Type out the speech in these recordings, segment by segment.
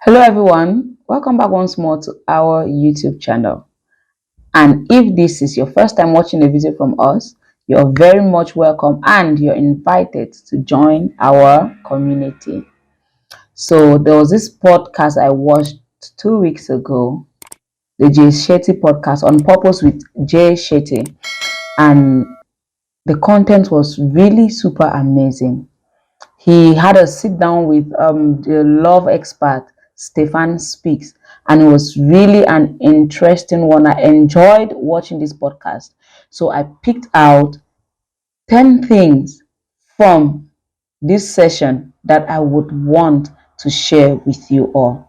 Hello everyone, welcome back once more to our YouTube channel. And if this is your first time watching a video from us, you're very much welcome and you're invited to join our community. So there was this podcast I watched 2 weeks ago, the Jay Shetty Podcast on Purpose with Jay Shetty, and the content was really super amazing. He had a sit down with the love expert StephanSpeaks, and it was really an interesting one. I enjoyed watching this podcast, so I picked out 10 things from this session that I would want to share with you all.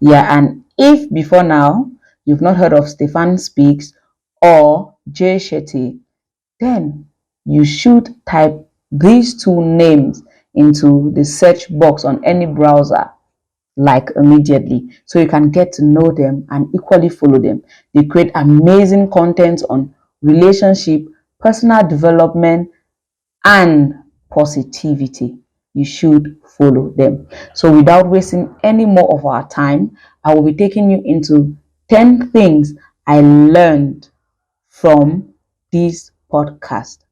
Yeah, and if before now you've not heard of StephanSpeaks or Jay Shetty, then you should type these two names into the search box on any browser like immediately, so you can get to know them and equally follow them. They create amazing content on relationship, personal development, and positivity. You should follow them. So without wasting any more of our time, I will be taking you into 10 things I learned from this podcast.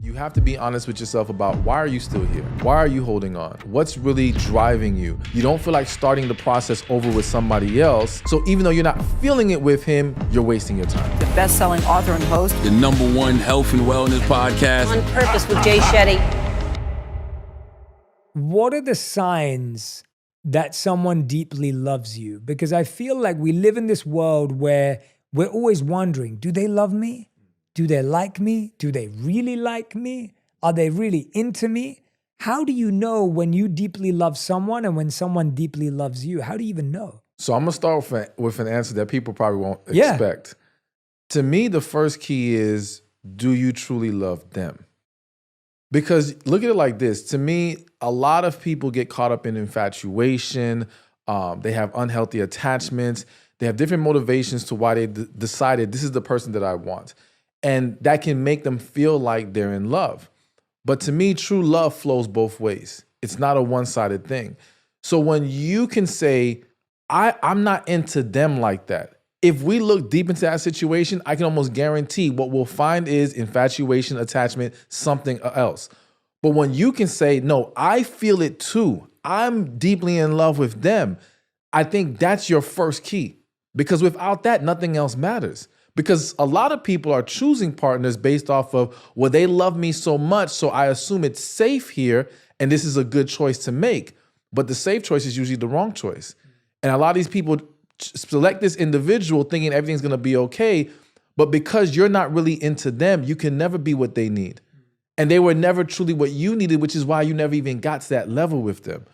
You have to be honest with yourself about why are you still here? Why are you holding on? What's really driving you? You don't feel like starting the process over with somebody else. So even though you're not feeling it with him, you're wasting your time. The best-selling author and host. The #1 health and wellness podcast. On Purpose with Jay Shetty. What are the signs that someone deeply loves you? Because I feel like we live in this world where we're always wondering, do they love me? Do they like me? Do they really like me? Are they really into me? How do you know when you deeply love someone and when someone deeply loves you? How do you even know? So I'm going to start with an answer that people probably won't expect. To me, the first key is, do you truly love them? Because look at it like this. To me, a lot of people get caught up in infatuation. They have unhealthy attachments. They have different motivations to why they decided this is the person that I want. And that can make them feel like they're in love. But to me, true love flows both ways. It's not a one-sided thing. So when you can say, I'm not into them like that. If we look deep into that situation, I can almost guarantee what we'll find is infatuation, attachment, something else. But when you can say, no, I feel it too. I'm deeply in love with them. I think that's your first key. Because without that, nothing else matters. Because a lot of people are choosing partners based off of, well, they love me so much, so I assume it's safe here, and this is a good choice to make. But the safe choice is usually the wrong choice. And a lot of these people select this individual thinking everything's going to be okay, but because you're not really into them, you can never be what they need. And they were never truly what you needed, which is why you never even got to that level with them.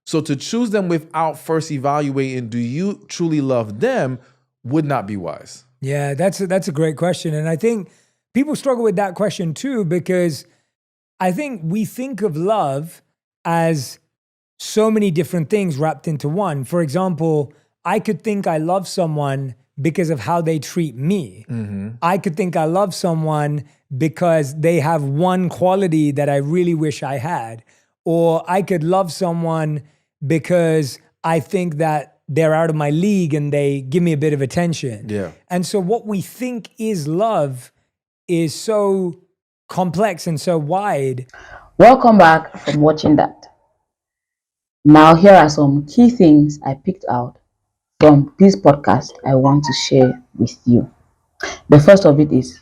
So to choose them without first evaluating, do you truly love them, would not be wise. Yeah, that's a great question. And I think people struggle with that question too, because I think we think of love as so many different things wrapped into one. For example, I could think I love someone because of how they treat me. Mm-hmm. I could think I love someone because they have one quality that I really wish I had. Or I could love someone because I think that they're out of my league and they give me a bit of attention. Yeah. And so what we think is love is so complex and so wide. Welcome back from watching that. Now, here are some key things I picked out from this podcast I want to share with you. The first of it is,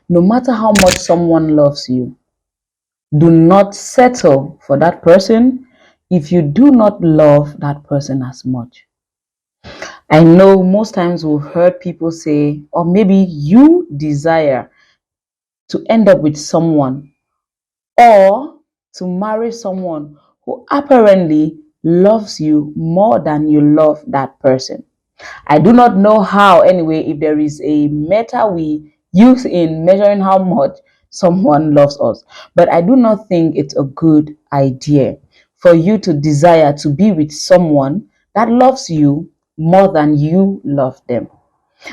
no matter how much someone loves you, do not settle for that person if you do not love that person as much. I know most times we've heard people say, or maybe you desire to end up with someone or to marry someone who apparently loves you more than you love that person. I do not know how, anyway, if there is a meter we use in measuring how much someone loves us, but I do not think it's a good idea for you to desire to be with someone that loves you more than you love them.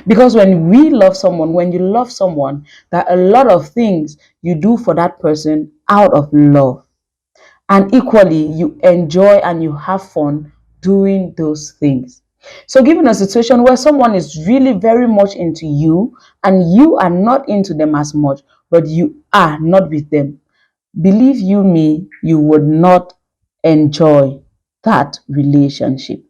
Because when we love someone, when you love someone, there are a lot of things you do for that person out of love. And equally, you enjoy and you have fun doing those things. So, given a situation where someone is really very much into you and you are not into them as much, but you are not with them, believe you me, you would not enjoy that relationship.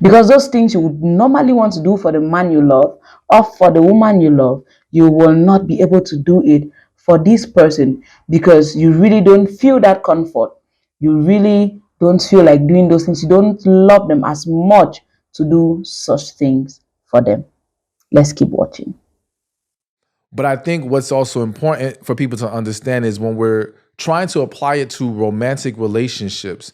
Because those things you would normally want to do for the man you love or for the woman you love, you will not be able to do it for this person because you really don't feel that comfort. You really don't feel like doing those things. You don't love them as much to do such things for them. Let's keep watching. But I think what's also important for people to understand is when we're trying to apply it to romantic relationships,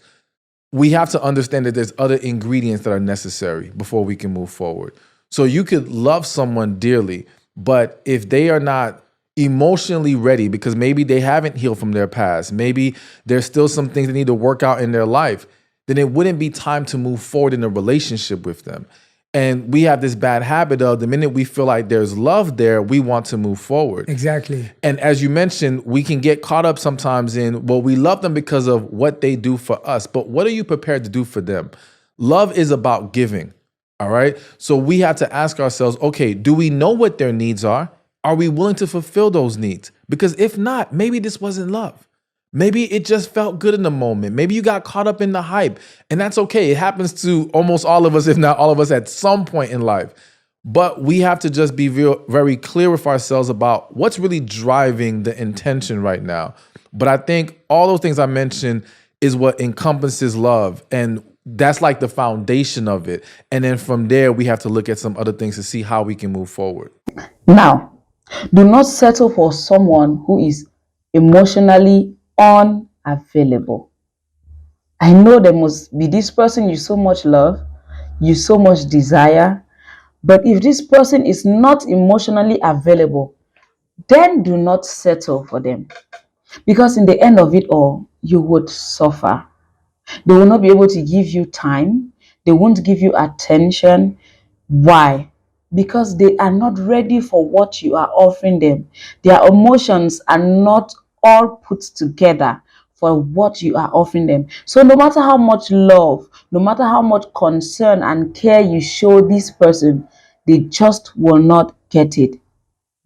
we have to understand that there's other ingredients that are necessary before we can move forward. So you could love someone dearly, but if they are not emotionally ready, because maybe they haven't healed from their past, maybe there's still some things they need to work out in their life, then it wouldn't be time to move forward in a relationship with them. And we have this bad habit of the minute we feel like there's love there, we want to move forward. Exactly. And as you mentioned, we can get caught up sometimes in, well, we love them because of what they do for us, but what are you prepared to do for them? Love is about giving, all right? So we have to ask ourselves, okay, do we know what their needs are? Are we willing to fulfill those needs? Because if not, maybe this wasn't love. Maybe it just felt good in the moment. Maybe you got caught up in the hype, and that's okay. It happens to almost all of us, if not all of us, at some point in life. But we have to just be very clear with ourselves about what's really driving the intention right now. But I think all those things I mentioned is what encompasses love, and that's like the foundation of it. And then from there, we have to look at some other things to see how we can move forward. Now, do not settle for someone who is emotionally unavailable. I know there must be this person you so much love, you so much desire, but if this person is not emotionally available, then do not settle for them. Because in the end of it all, you would suffer. They will not be able to give you time. They won't give you attention. Why? Because they are not ready for what you are offering them. Their emotions are not all put together for what you are offering them. So no matter how much love, no matter how much concern and care you show this person, they just will not get it.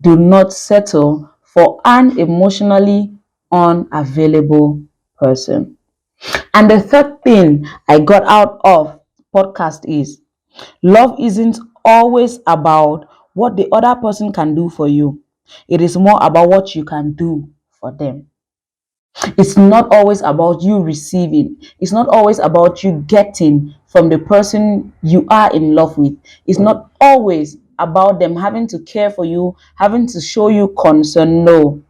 Do not settle for an emotionally unavailable person. And the third thing I got out of podcast is love isn't always about what the other person can do for you. It is more about what you can do for them. It's not always about you receiving. It's not always about you getting from the person you are in love with. It's not always about them having to care for you, having to show you concern. No.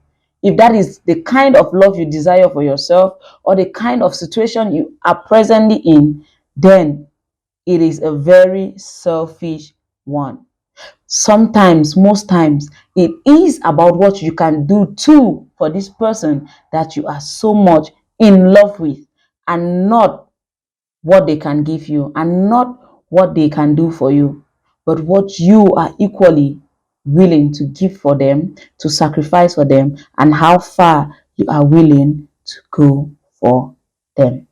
If that is the kind of love you desire for yourself or the kind of situation you are presently in, then it is a very selfish one. Sometimes, most times, it is about what you can do too for this person that you are so much in love with, and not what they can give you, and not what they can do for you, but what you are equally willing to give for them, to sacrifice for them, and how far you are willing to go for them.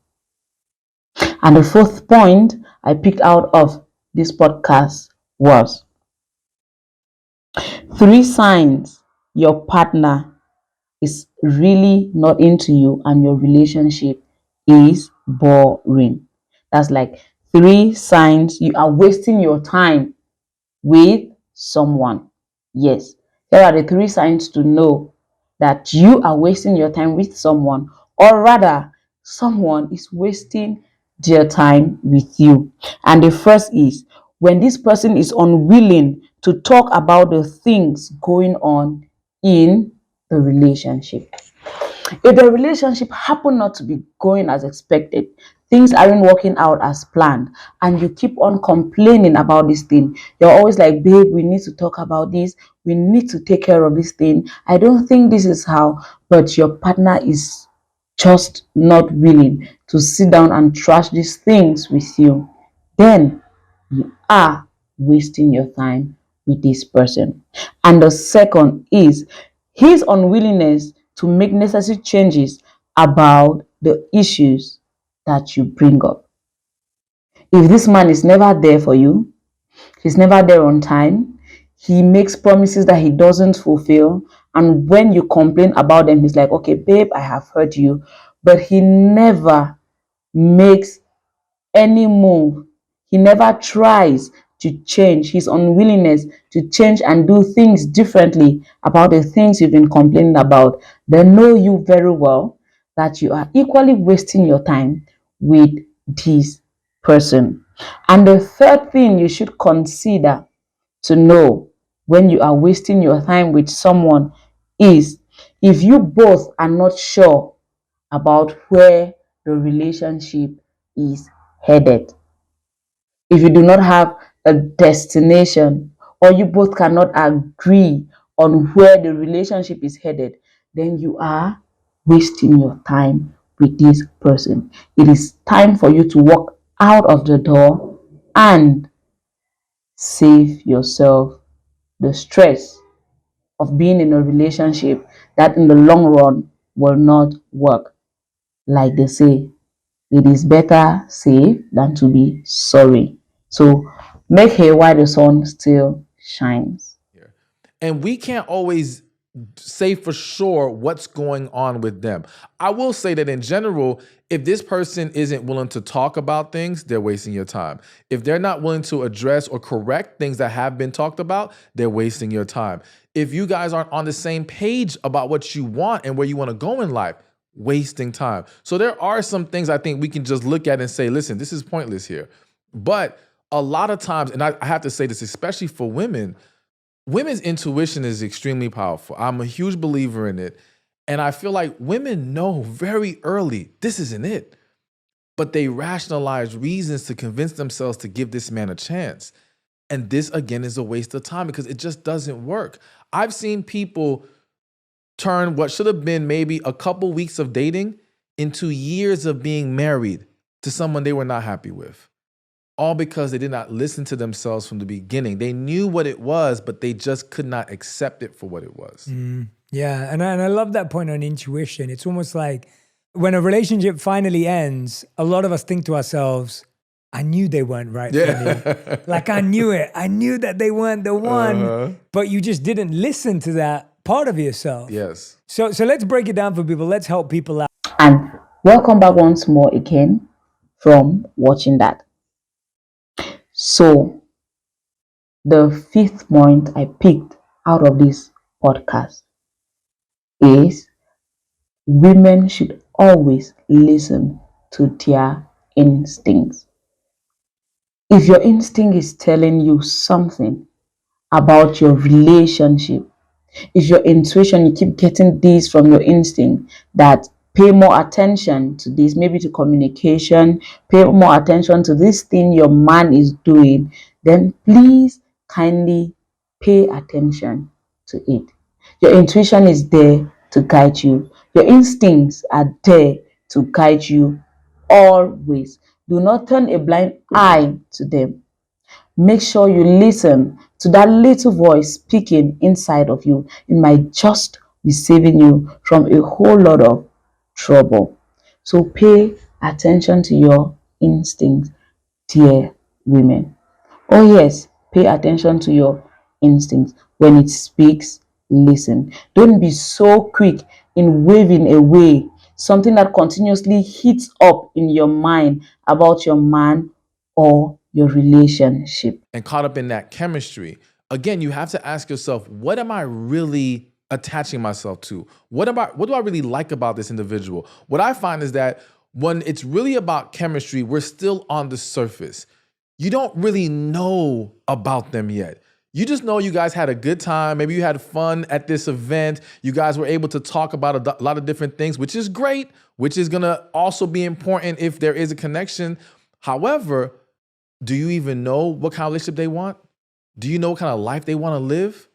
And the fourth point I picked out of this podcast was 3 signs your partner is really not into you and your relationship is boring. That's like 3 signs you are wasting your time with someone. Yes, there are the 3 signs to know that you are wasting your time with someone, or rather, someone is wasting their time with you. And the first is when this person is unwilling to talk about the things going on in the relationship. If the relationship happen not to be going as expected, things aren't working out as planned, and you keep on complaining about this thing, you're always like, babe, we need to talk about this, we need to take care of this thing, I don't think this is how, but your partner is just not willing to sit down and trash these things with you, then you are wasting your time with this person. And the second is his unwillingness to make necessary changes about the issues that you bring up. If this man is never there for you, he's never there on time, he makes promises that he doesn't fulfill, and when you complain about them, he's like, okay, babe, I have heard you, but he never makes any move. He never tries to change, his unwillingness to change and do things differently about the things you've been complaining about. They know you very well that you are equally wasting your time with this person. And the third thing you should consider to know when you are wasting your time with someone is if you both are not sure about where the relationship is headed. If you do not have a destination, or you both cannot agree on where the relationship is headed, then you are wasting your time with this person. It is time for you to walk out of the door and save yourself the stress of being in a relationship that in the long run will not work. Like they say, it is better safe than to be sorry. So make hay while the sun still shines. And we can't always say for sure what's going on with them. I will say that in general, if this person isn't willing to talk about things, they're wasting your time. If they're not willing to address or correct things that have been talked about, they're wasting your time. If you guys aren't on the same page about what you want and where you want to go in life, wasting time. So there are some things I think we can just look at and say, listen, this is pointless here. But a lot of times, and I have to say this, especially for women, women's intuition is extremely powerful. I'm a huge believer in it. And I feel like women know very early, this isn't it. But they rationalize reasons to convince themselves to give this man a chance. And this, again, is a waste of time because it just doesn't work. I've seen people turn what should have been maybe a couple weeks of dating into years of being married to someone they were not happy with. All because they did not listen to themselves from the beginning. They knew what it was, but they just could not accept it for what it was. Yeah, and I love that point on intuition. It's almost like when a relationship finally ends, a lot of us think to ourselves, I knew they weren't right for me. Like I knew it. I knew that they weren't the one, but you just didn't listen to that part of yourself. Yes. So let's break it down for people. Let's help people out. And welcome back once more again from watching that. So the fifth point I picked out of this podcast is women should always listen to their instincts. If your instinct is telling you something about your relationship, if your intuition, you keep getting this from your instinct, that pay more attention to this, maybe to communication, pay more attention to this thing your man is doing, then please kindly pay attention to it. Your intuition is there to guide you. Your instincts are there to guide you always. Do not turn a blind eye to them. Make sure you listen to that little voice speaking inside of you. It might just be saving you from a whole lot of trouble. So pay attention to your instincts, dear women. Oh yes, pay attention to your instincts. When it speaks, listen. Don't be so quick in waving away something that continuously hits up in your mind about your man or your relationship. And caught up in that chemistry. Again, you have to ask yourself, what am I really attaching myself to? What do I really like about this individual? What I find is that when it's really about chemistry, we're still on the surface. You don't really know about them yet. You just know you guys had a good time. Maybe you had fun at this event. You guys were able to talk about a lot of different things, which is great, which is going to also be important if there is a connection. However, do you even know what kind of relationship they want? Do you know what kind of life they want to live?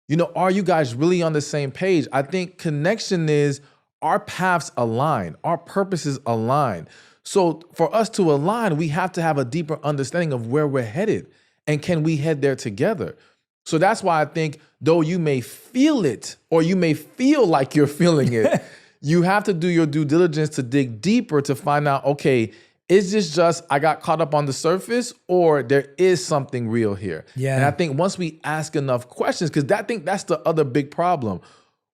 You know, are you guys really on the same page? I think connection is our paths align, our purposes align. So for us to align, we have to have a deeper understanding of where we're headed and can we head there together? So that's why I think though you may feel it or you may feel like you're feeling it, you have to do your due diligence to dig deeper to find out, okay, is this just I got caught up on the surface, or there is something real here? Yeah. And I think once we ask enough questions, because I think that's the other big problem.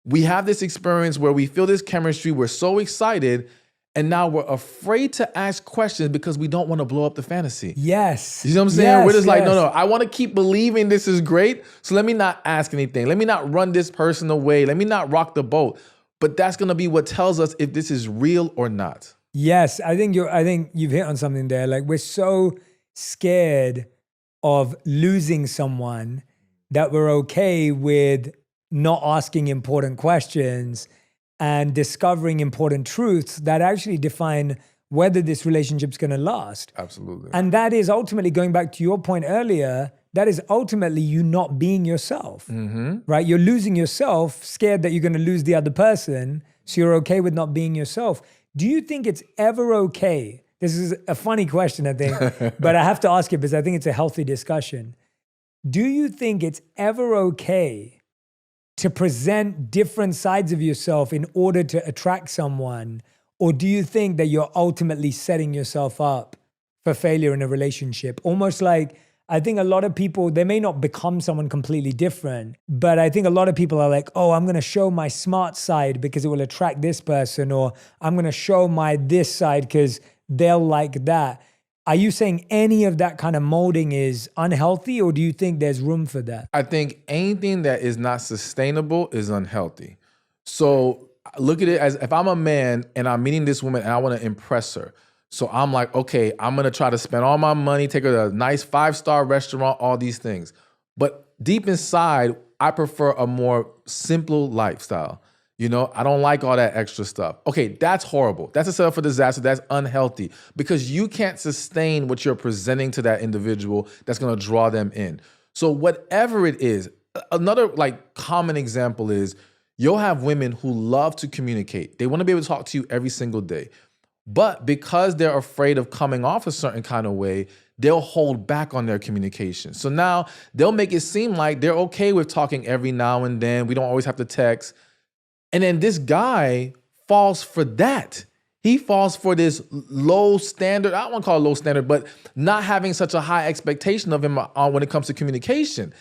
We have this experience where we feel this chemistry, we're so excited, and now we're afraid to ask questions because we don't want to blow up the fantasy. Yes. You know what I'm saying? Yes, We're just like, yes. no, I want to keep believing this is great, so let me not ask anything. Let me not run this person away. Let me not rock the boat. But that's going to be what tells us if this is real or not. Yes, I think you've hit on something there. Like, we're so scared of losing someone that we're okay with not asking important questions and discovering important truths that actually define whether this relationship's going to last. Absolutely. And that is ultimately, going back to your point earlier, that is ultimately you not being yourself, right? You're losing yourself, scared that you're going to lose the other person, so you're okay with not being yourself. Do you think it's ever okay? This is a funny question, I think, but I have to ask it because I think it's a healthy discussion. Do you think it's ever okay to present different sides of yourself in order to attract someone? Or do you think that you're ultimately setting yourself up for failure in a relationship? Almost like, I think a lot of people, they may not become someone completely different, but I think a lot of people are like, oh, I'm going to show my smart side because it will attract this person, or I'm going to show my this side because they'll like that. Are you saying any of that kind of molding is unhealthy, or do you think there's room for that? I think anything that is not sustainable is unhealthy. So look at it as if I'm a man and I'm meeting this woman and I want to impress her. So I'm like, okay, I'm going to try to spend all my money, take her to a nice 5-star restaurant, all these things. But deep inside, I prefer a more simple lifestyle. You know, I don't like all that extra stuff. Okay, that's horrible. That's a setup for disaster. That's unhealthy because you can't sustain what you're presenting to that individual that's going to draw them in. So whatever it is, another like common example is you'll have women who love to communicate. They want to be able to talk to you every single day. But because they're afraid of coming off a certain kind of way, they'll hold back on their communication. So now they'll make it seem like they're okay with talking every now and then. We don't always have to text. And then this guy falls for that. He falls for this low standard. I don't want to call it low standard, but not having such a high expectation of him when it comes to communication.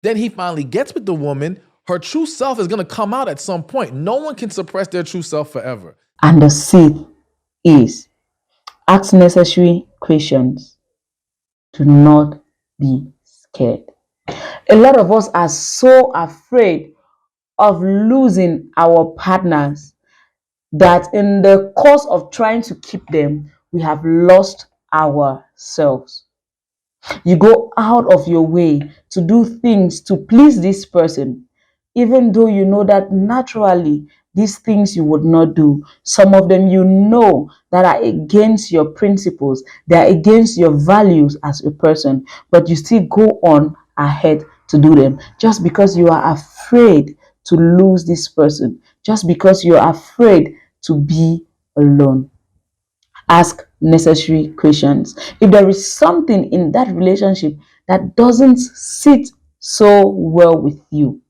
Then he finally gets with the woman. Her true self is going to come out at some point. No one can suppress their true self forever. And the seed is ask necessary questions. Do not be scared. A lot of us are so afraid of losing our partners that in the course of trying to keep them, we have lost ourselves. You go out of your way to do things to please this person, even though you know that naturally these things you would not do. Some of them you know that are against your principles, they are against your values as a person, but you still go on ahead to do them just because you are afraid to lose this person, just because you are afraid to be alone. Ask necessary questions. If there is something in that relationship that doesn't sit so well with you,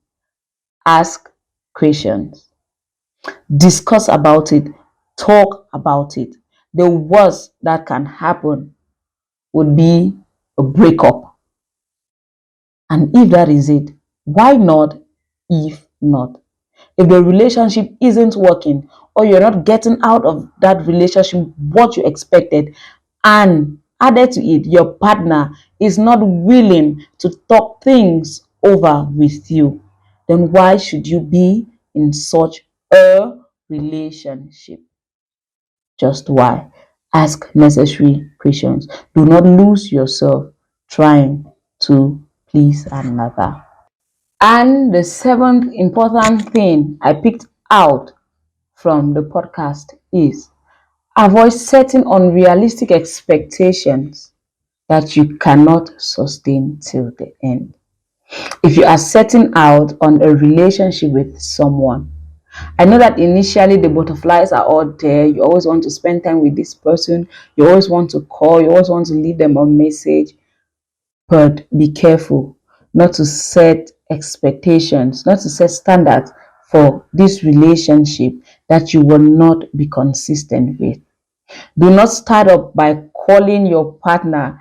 ask questions. Discuss about it. Talk about it. The worst that can happen would be a breakup. And if that is it, why not if not? If the relationship isn't working or you're not getting out of that relationship what you expected, and added to it, your partner is not willing to talk things over with you, then why should you be in such a relationship? Just why? Ask necessary questions. Do not lose yourself trying to please another. And the seventh important thing I picked out from the podcast is avoid setting unrealistic expectations that you cannot sustain till the end. If you are setting out on a relationship with someone, I know that initially the butterflies are all there. You always want to spend time with this person. You always want to call. You always want to leave them a message. But be careful not to set expectations, not to set standards for this relationship that you will not be consistent with. Do not start up by calling your partner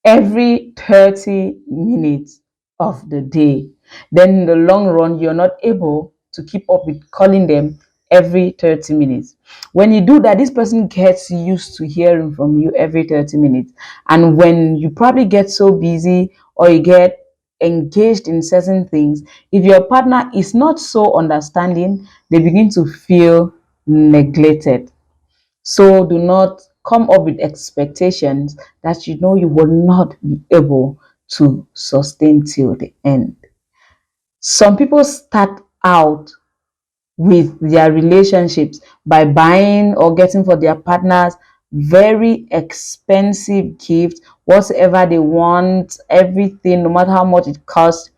every 30 minutes of the day, then in the long run, you're not able to keep up with calling them every 30 minutes. When you do that, this person gets used to hearing from you every 30 minutes. And when you probably get so busy or you get engaged in certain things, if your partner is not so understanding, they begin to feel neglected. So do not come up with expectations that you know you will not be able to sustain till the end. Some people start out with their relationships by buying or getting for their partners very expensive gifts, whatever they want, everything, no matter how much it costs,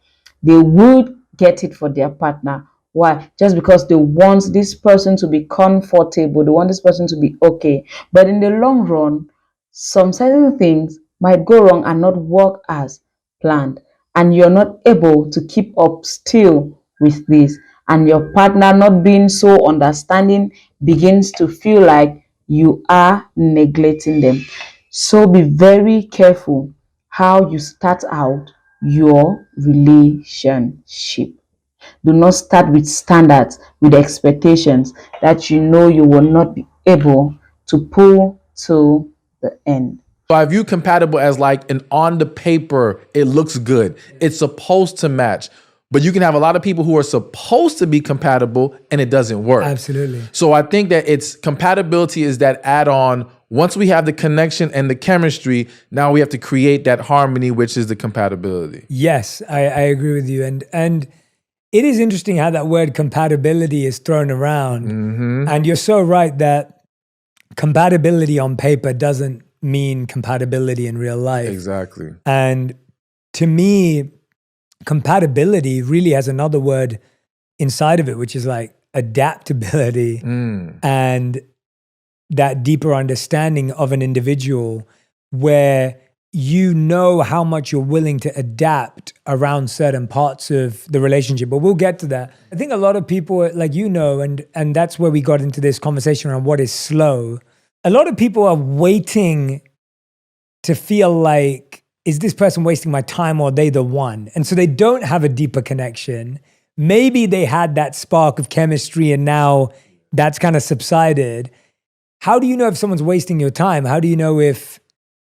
they would get it for their partner. Why? Just because they want this person to be comfortable, they want this person to be okay. But in the long run, some certain things might go wrong and not work as planned, and you're not able to keep up still with this, and your partner, not being so understanding, begins to feel like you are neglecting them. So be very careful how you start out your relationship. Do not start with standards, with expectations that you know you will not be able to pull to the end. So I view compatible as like an on the paper, it looks good. It's supposed to match. But you can have a lot of people who are supposed to be compatible and it doesn't work. Absolutely. So I think that it's compatibility is that add-on. Once we have the connection and the chemistry, now we have to create that harmony, which is the compatibility. Yes, I agree with you. And it is interesting how that word compatibility is thrown around. Mm-hmm. And you're so right that compatibility on paper doesn't mean compatibility in real life. Exactly. And to me, compatibility really has another word inside of it, which is like adaptability and that deeper understanding of an individual where you know how much you're willing to adapt around certain parts of the relationship. But we'll get to that. I think a lot of people, like, you know, and that's where we got into this conversation around what is slow. A lot of people are waiting to feel like, is this person wasting my time or are they the one? And so they don't have a deeper connection. Maybe they had that spark of chemistry and now that's kind of subsided. How do you know if someone's wasting your time? How do you know if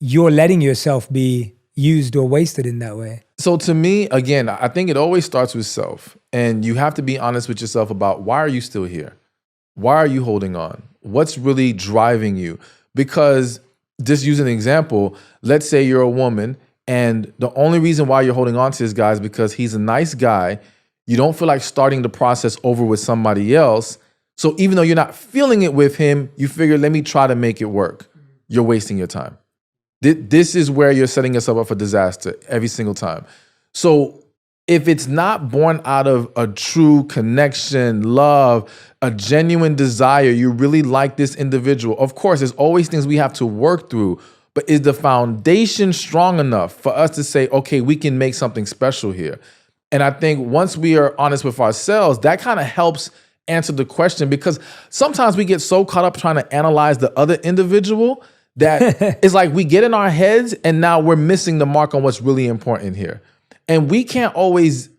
you're letting yourself be used or wasted in that way? So to me, again, I think it always starts with self. And you have to be honest with yourself about, why are you still here? Why are you holding on? What's really driving you? Because just use an example, let's say you're a woman and the only reason why you're holding on to this guy is because he's a nice guy. You don't feel like starting the process over with somebody else. So even though you're not feeling it with him, you figure, let me try to make it work. You're wasting your time. This is where you're setting yourself up for disaster every single time. So if it's not born out of a true connection, love, a genuine desire, you really like this individual, of course, there's always things we have to work through, but is the foundation strong enough for us to say, okay, we can make something special here? And I think once we are honest with ourselves, that kind of helps answer the question, because sometimes we get so caught up trying to analyze the other individual that it's like we get in our heads and now we're missing the mark on what's really important here. And we can't always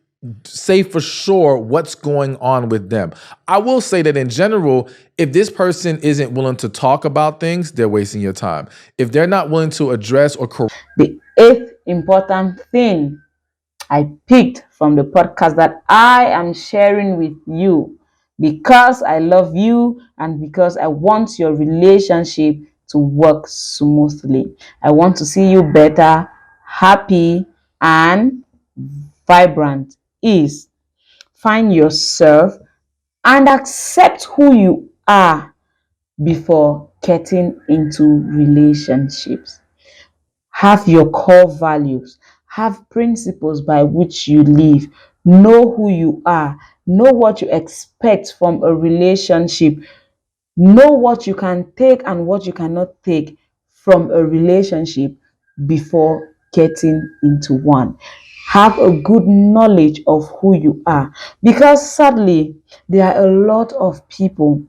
say for sure what's going on with them. I will say that in general, if this person isn't willing to talk about things, they're wasting your time. If they're not willing to address or correct. The eighth important thing I picked from the podcast that I am sharing with you, because I love you and because I want your relationship to work smoothly. I want to see you better, happy, and vibrant, is find yourself and accept who you are before getting into relationships. Have your core values, have principles by which you live, know who you are, know what you expect from a relationship, know what you can take and what you cannot take from a relationship before getting into one. Have a good knowledge of who you are, because sadly, there are a lot of people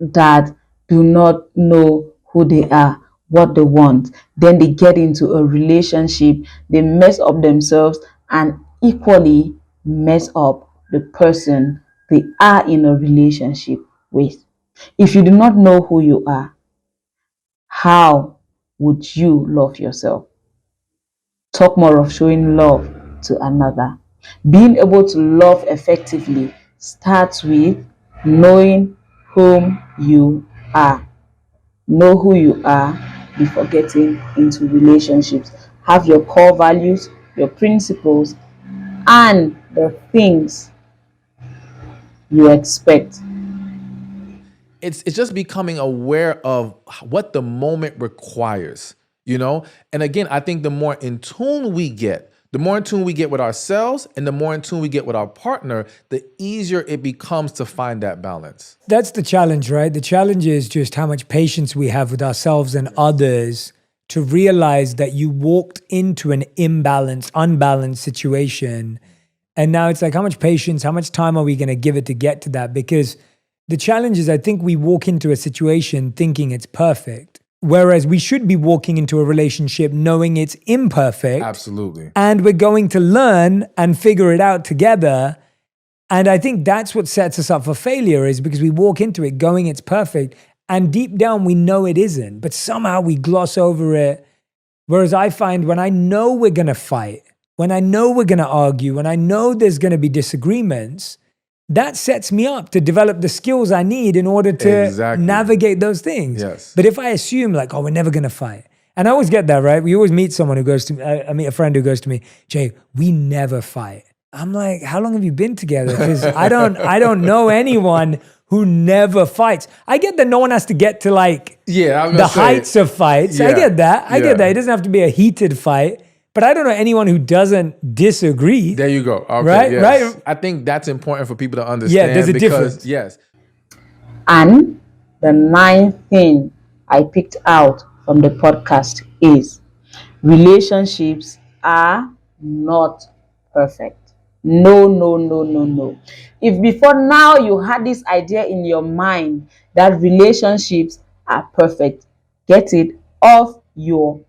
that do not know who they are. what they want. Then they get into a relationship, they mess up themselves and equally mess up the person they are in a relationship with. If you do not know who you are, how would you love yourself? Talk more of showing love to another. Being able to love effectively starts with knowing whom you are. Know who you are before getting into relationships. Have your core values, your principles, and the things you expect. It's just becoming aware of what the moment requires, you know? And again, I think the more in tune we get, the more in tune we get with ourselves and the more in tune we get with our partner, the easier it becomes to find that balance. That's the challenge, right? The challenge is just how much patience we have with ourselves and others to realize that you walked into an unbalanced situation. And now it's like, how much patience, how much time are we going to give it to get to that? Because the challenge is, I think we walk into a situation thinking it's perfect, whereas we should be walking into a relationship knowing it's imperfect. Absolutely. And we're going to learn and figure it out together. And I think that's what sets us up for failure, is because we walk into it going it's perfect, and deep down we know it isn't, but somehow we gloss over it. Whereas I find when I know we're going to fight, when I know we're going to argue, when I know there's going to be disagreements, that sets me up to develop the skills I need in order to navigate those things. Yes. But if I assume like, oh, we're never going to fight. And I always get that, right? We always meet someone who goes to me, I meet a friend who goes to me, Jay, we never fight. I'm like, how long have you been together? Because I don't know anyone who never fights. I get that no one has to get to like the heights of fights. Yeah, I get that. I get that. It doesn't have to be a heated fight. But I don't know anyone who doesn't disagree. There you go. Okay, right? Yes. Right? I think that's important for people to understand. Yeah, there's a difference. Yes. And the ninth thing I picked out from the podcast is relationships are not perfect. No, no, no, no, no. If before now you had this idea in your mind that relationships are perfect, get it off your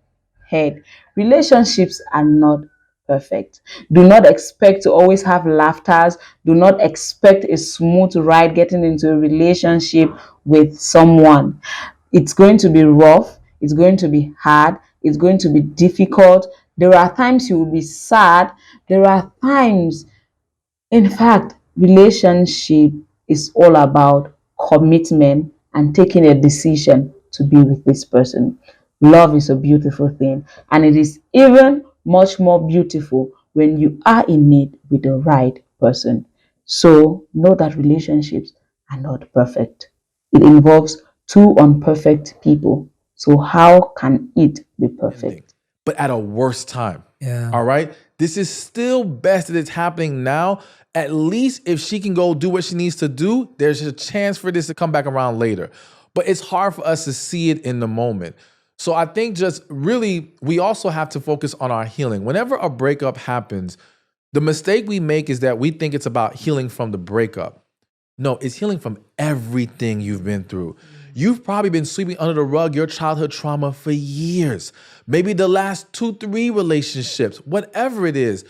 head. Relationships are not perfect. Do not expect to always have laughters. Do not expect a smooth ride getting into a relationship with someone. It's going to be rough. It's going to be hard. It's going to be difficult. There are times you will be sad. There are times, in fact, relationship is all about commitment and taking a decision to be with this person. Love is a beautiful thing, and it is even much more beautiful when you are in need with the right person. So know that relationships are not perfect. It involves two imperfect people. So how can it be perfect? But at a worse time. Yeah. All right. This is still best that it's happening now. At least if she can go do what she needs to do, there's a chance for this to come back around later. But it's hard for us to see it in the moment. So I think just really, we also have to focus on our healing. Whenever a breakup happens, the mistake we make is that we think it's about healing from the breakup. No, it's healing from everything you've been through. You've probably been sweeping under the rug your childhood trauma for years, maybe the last 2-3 relationships, whatever it is.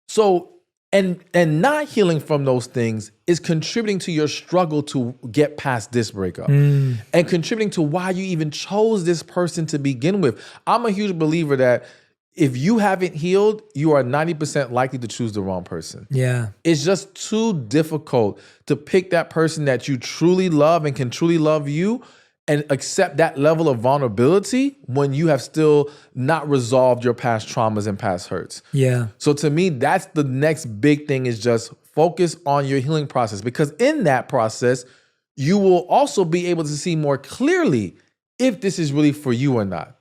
So, and not healing from those things is contributing to your struggle to get past this breakup and contributing to why you even chose this person to begin with. I'm a huge believer that if you haven't healed, you are 90% likely to choose the wrong person. Yeah. It's just too difficult to pick that person that you truly love and can truly love you and accept that level of vulnerability when you have still not resolved your past traumas and past hurts. Yeah. So to me, that's the next big thing, is just focus on your healing process, because in that process, you will also be able to see more clearly if this is really for you or not.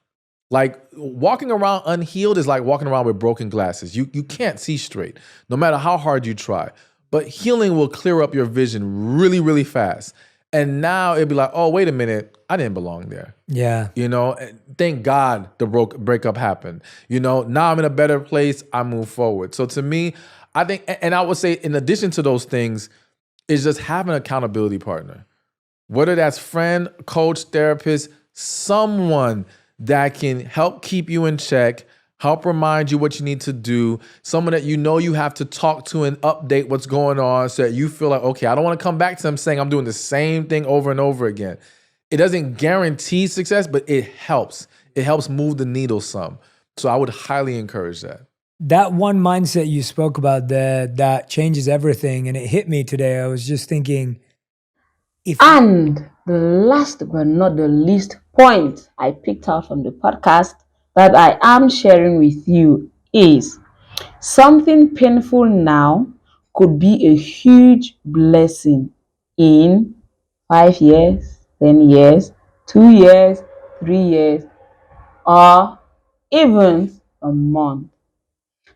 Like walking around unhealed is like walking around with broken glasses. You can't see straight, no matter how hard you try. But healing will clear up your vision really, really fast. And now it'd be like, oh, wait a minute, I didn't belong there. Yeah. You know, thank God the breakup happened. You know, now I'm in a better place. I move forward. So to me, I think, and I would say in addition to those things, is just have an accountability partner. Whether that's friend, coach, therapist, someone that can help keep you in check, help remind you what you need to do, someone that you know you have to talk to and update what's going on so that you feel like, okay, I don't want to come back to them saying I'm doing the same thing over and over again. It doesn't guarantee success, but it helps. It helps move the needle some. So I would highly encourage that. That one mindset you spoke about that changes everything, and it hit me today. I was just thinking, And the last but not the least point I picked out from the podcast that I am sharing with you is something painful now could be a huge blessing in 5 years, 10 years, 2 years, 3 years, or even a month.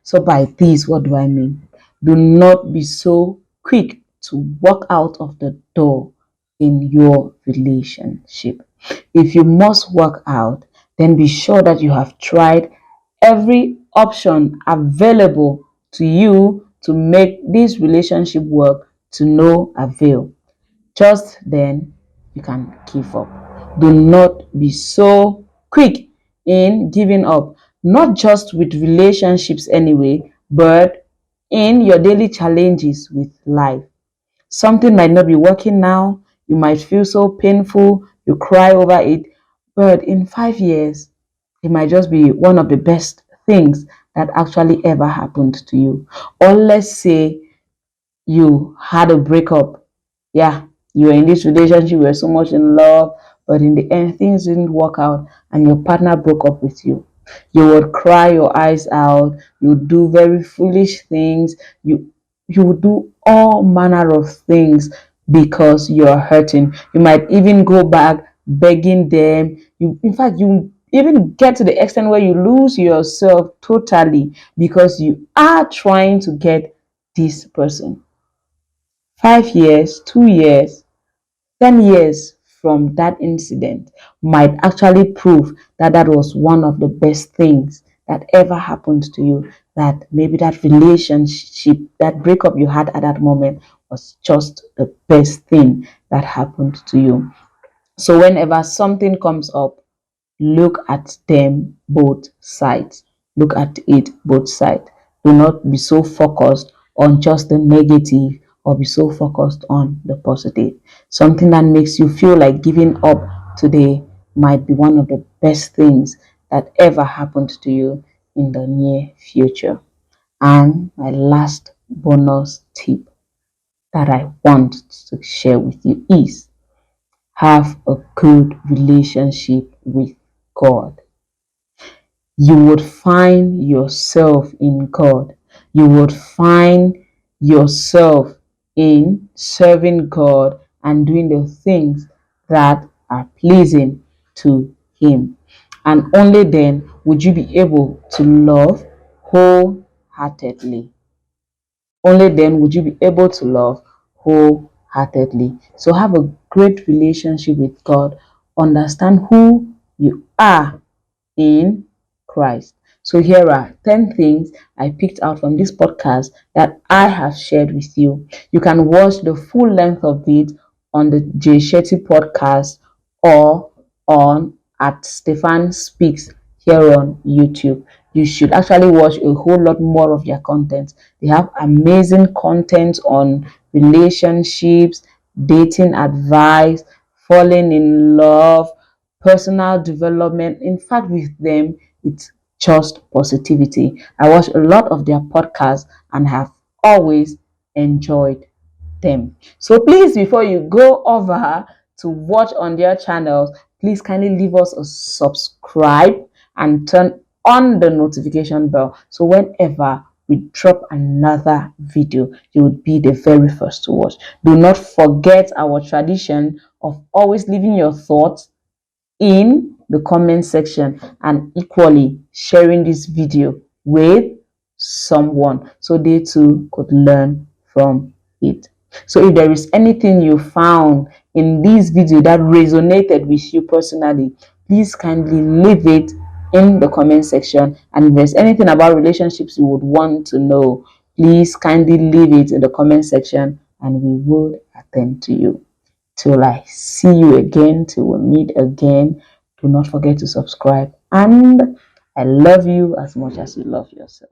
So by this, what do I mean? Do not be so quick to walk out of the door in your relationship. If you must walk out, then be sure that you have tried every option available to you to make this relationship work to no avail. Just then you can give up. Do not be so quick in giving up, not just with relationships anyway, but in your daily challenges with life. Something might not be working now, you might feel so painful, you cry over it, but in 5 years, it might just be one of the best things that actually ever happened to you. Or let's say you had a breakup. Yeah, you were in this relationship, you were so much in love, but in the end, things didn't work out and your partner broke up with you. You would cry your eyes out, you would do very foolish things, you would do all manner of things because you're hurting. You might even go back begging them. In fact, you even get to the extent where you lose yourself totally because you are trying to get this person. 5 years, 2 years, 10 years from that incident might actually prove that that was one of the best things that ever happened to you. That maybe that relationship, that breakup you had at that moment was just the best thing that happened to you. So whenever something comes up, look at them both sides. Look at it both sides. Do not be so focused on just the negative or be so focused on the positive. Something that makes you feel like giving up today might be one of the best things that ever happened to you in the near future. And my last bonus tip that I want to share with you is have a good relationship with God. You would find yourself in God. You would find yourself in serving God and doing the things that are pleasing to Him. And only then would you be able to love wholeheartedly. Only then would you be able to love wholeheartedly. So have a great relationship with God. Understand who you are in Christ. So here are 10 things I picked out from this podcast that I have shared with you. You can watch the full length of it on the Jay Shetty Podcast or on at StephanSpeaks here on YouTube. You should actually watch a whole lot more of their content. They have amazing content on relationships, dating advice, falling in love, personal development. In fact, with them, it's just positivity. I watch a lot of their podcasts and have always enjoyed them. So please, before you go over to watch on their channels, please kindly leave us a subscribe and turn on the notification bell. So whenever we drop another video, you would be the very first to watch. Do not forget our tradition of always leaving your thoughts in the comment section and equally sharing this video with someone so they too could learn from it. So if there is anything you found in this video that resonated with you personally, please kindly leave it in the comment section. And if there's anything about relationships you would want to know, please kindly leave it in the comment section and we will attend to you. Till I see you again, till we meet again, do not forget to subscribe And I love you as much as you love yourself.